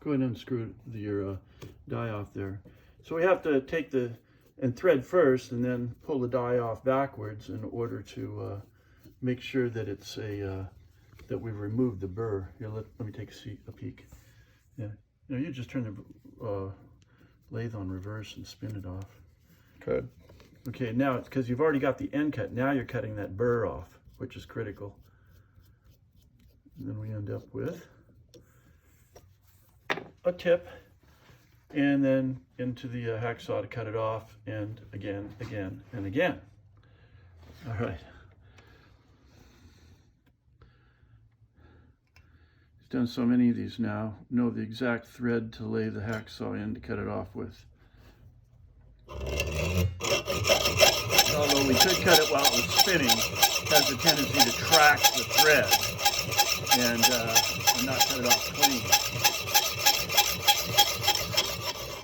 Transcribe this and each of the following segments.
Go ahead and unscrew your die off there. So we have to take and thread first and then pull the die off backwards in order to make sure that it's that we've removed the burr. Here, let me take a peek. Yeah, you just turn the lathe on reverse and spin it off. Good. Okay, now it's because you've already got the end cut. Now you're cutting that burr off, which is critical. And then we end up with a tip, and then into the hacksaw to cut it off, and again, and again. All right. He's done so many of these now. Know the exact thread to lay the hacksaw in to cut it off with. Although we could cut it while it was spinning, it has a tendency to track the thread and not cut it off clean.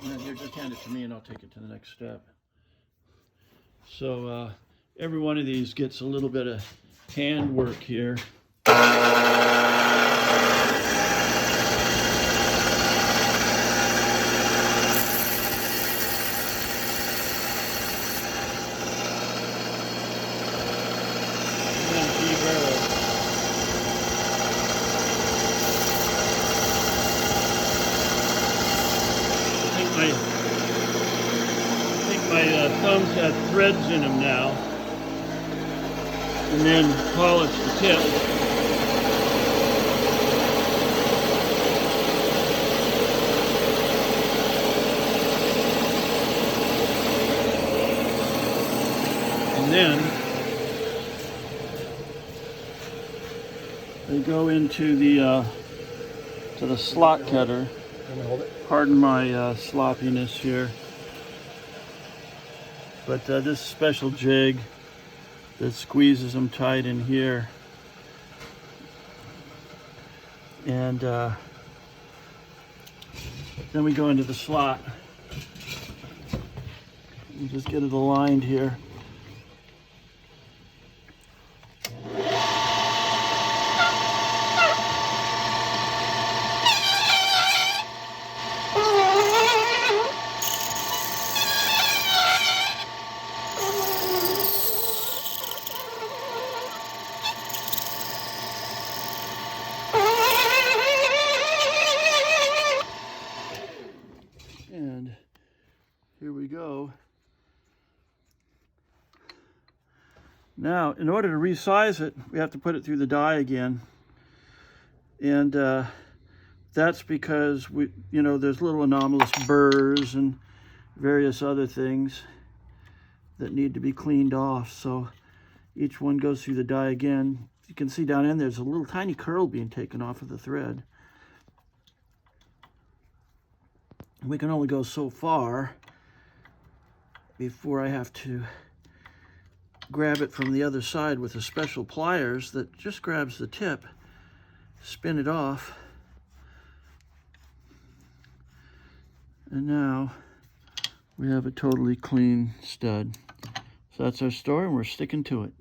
And here, just hand it to me and I'll take it to the next step. So every one of these gets a little bit of hand work here. I think my thumbs have threads in them now, and then polish the tip. And then they go into the slot cutter. Pardon my sloppiness here, but this special jig that squeezes them tight in here, and then we go into the slot and just get it aligned here. And here we go. Now, in order to resize it, we have to put it through the die again. And that's because there's little anomalous burrs and various other things that need to be cleaned off. So each one goes through the die again. You can see down in there's a little tiny curl being taken off of the thread. We can only go so far before I have to grab it from the other side with a special pliers that just grabs the tip, spin it off, and now we have a totally clean stud. So that's our story, and we're sticking to it.